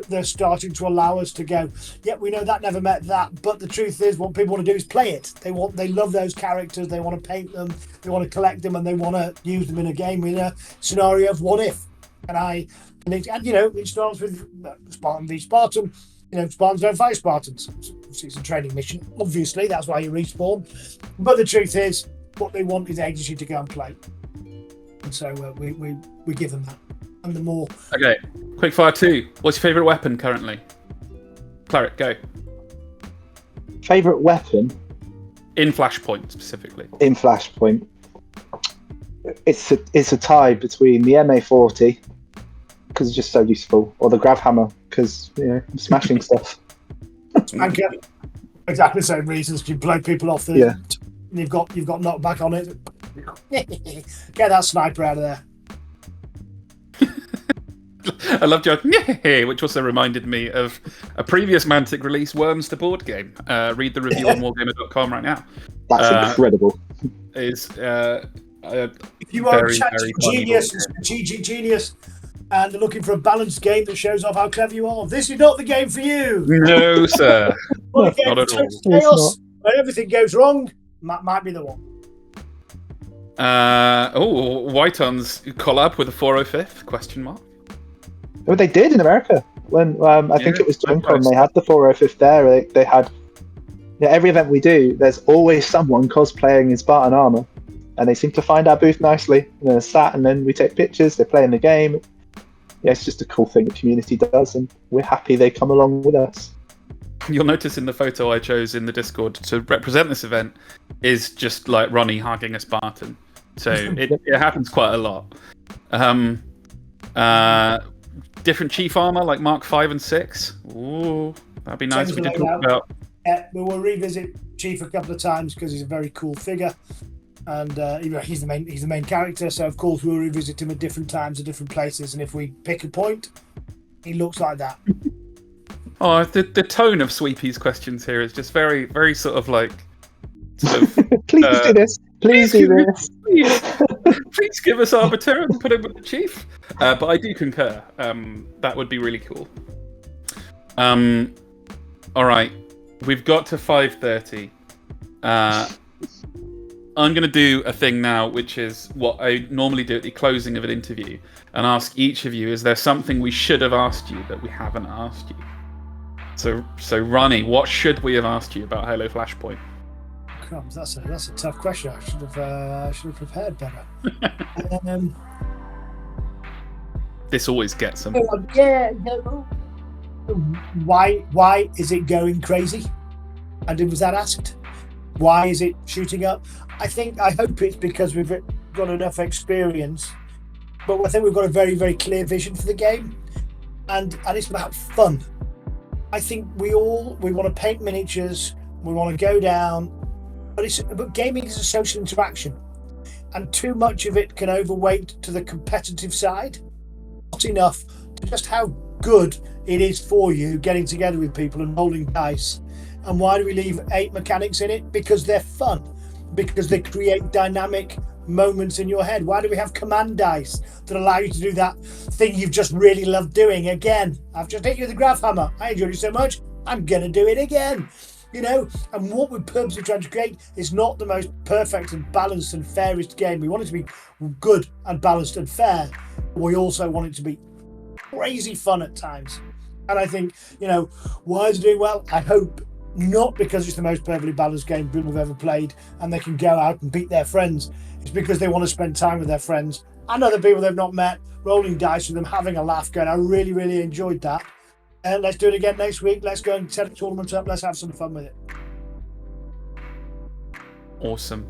they're starting to allow us to go, yeah, we know that never met that, but the truth is what people want to do is play it. They love those characters, they want to paint them, they want to collect them, and they want to use them in a game in a scenario of what if. And it starts with Spartan v Spartan. Spartans don't fight Spartans. It's a training mission. Obviously, that's why you respawn. But the truth is, what they want is agency to go and play. And so we give them that. And the more... Okay, quickfire 2. What's your favourite weapon currently? Cleric, go. Favourite weapon? In Flashpoint, specifically. In Flashpoint. It's a tie between the MA40, because it's just so useful, or the grav hammer, because I'm smashing stuff. Spanker. Exactly the same reasons. You blow people off the. Yeah. You've got knockback on it. Get that sniper out of there. I loved your which also reminded me of a previous Mantic release, Worms the board game. Read the review on wargamer.com right now. That's incredible. Is if you are a strategic genius and are looking for a balanced game that shows off how clever you are, this is not the game for you. No, sir. Not at all. Chaos, where everything goes wrong, might be the one. White-On's collab with the 405th? Question mark. Well, they did in America when I think it was GenCon. They had the 405th there. They had every event we do. There's always someone cosplaying in Spartan armor, and they seem to find our booth nicely. They're sat, and then we take pictures. They're playing the game. Yeah, it's just a cool thing the community does, and we're happy they come along with us. You'll notice in the photo I chose in the Discord to represent this event is just like Ronnie hugging a Spartan. So it happens quite a lot. Different chief armor like Mark 5 and 6. Ooh, that'd be nice. We did talk about. Yeah, we will revisit Chief a couple of times because he's a very cool figure, and he's the main character. So of course we'll revisit him at different times at different places. And if we pick a point, he looks like that. Oh, the tone of Sweepy's questions here is just very, very sort of like. Sort of, Please do this. Please do this. Please give us Arbiter and put him with the chief. But I do concur. That would be really cool. All right, we've got to 5:30. I'm going to do a thing now, which is what I normally do at the closing of an interview, and ask each of you: is there something we should have asked you that we haven't asked you? So Ronnie, what should we have asked you about Halo Flashpoint? Crumbs, that's a tough question. I should have prepared better. This always gets them. Yeah. Why is it going crazy? And was that asked? Why is it shooting up? I hope it's because we've got enough experience, but I think we've got a very, very clear vision for the game, and it's about fun. I think we want to paint miniatures, we want to go down, but gaming is a social interaction, and too much of it can overweight to the competitive side. Not enough to just how good it is for you getting together with people and rolling dice. And why do we leave 8 mechanics in it? Because they're fun, because they create dynamic moments in your head. Why do we have command dice that allow you to do that thing you've just really loved doing again? I've just hit you with the graph hammer. I enjoyed it so much, I'm gonna do it again. And what we're purposely trying to create is not the most perfect and balanced and fairest game. We want it to be good and balanced and fair, but we also want it to be crazy fun at times. And I think, why is it doing well? I hope not because it's the most perfectly balanced game people have ever played and they can go out and beat their friends. It's because they want to spend time with their friends and other people they've not met, rolling dice with them, having a laugh, going, I really, really enjoyed that. And let's do it again next week. Let's go and set a tournament up. Let's have some fun with it. Awesome.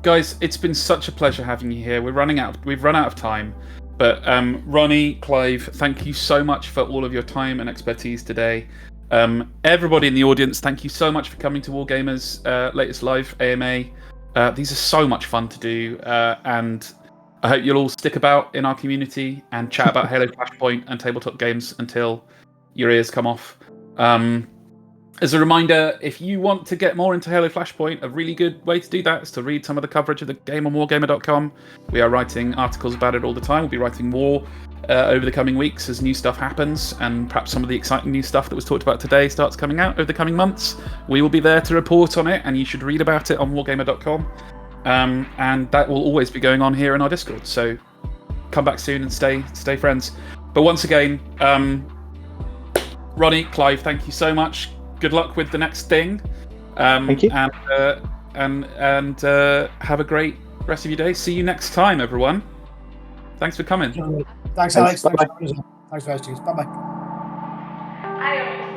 Guys, it's been such a pleasure having you here. We've run out of time. But Ronnie, Clive, thank you so much for all of your time and expertise today. Everybody in the audience, thank you so much for coming to Wargamer's latest live AMA. These are so much fun to do, and I hope you'll all stick about in our community and chat about Halo Flashpoint and tabletop games until your ears come off. As a reminder, if you want to get more into Halo Flashpoint, a really good way to do that is to read some of the coverage of the game on Wargamer.com. We are writing articles about it all the time. We'll be writing more over the coming weeks as new stuff happens, and perhaps some of the exciting new stuff that was talked about today starts coming out over the coming months. We will be there to report on it, and you should read about it on Wargamer.com. And that will always be going on here in our Discord. So come back soon and stay friends. But once again, Ronnie, Clive, thank you so much. Good luck with the next thing. Thank you. And have a great rest of your day. See you next time, everyone. Thanks for coming. Thanks, Alex. Bye-bye. Thanks for hosting us. Bye-bye. I don't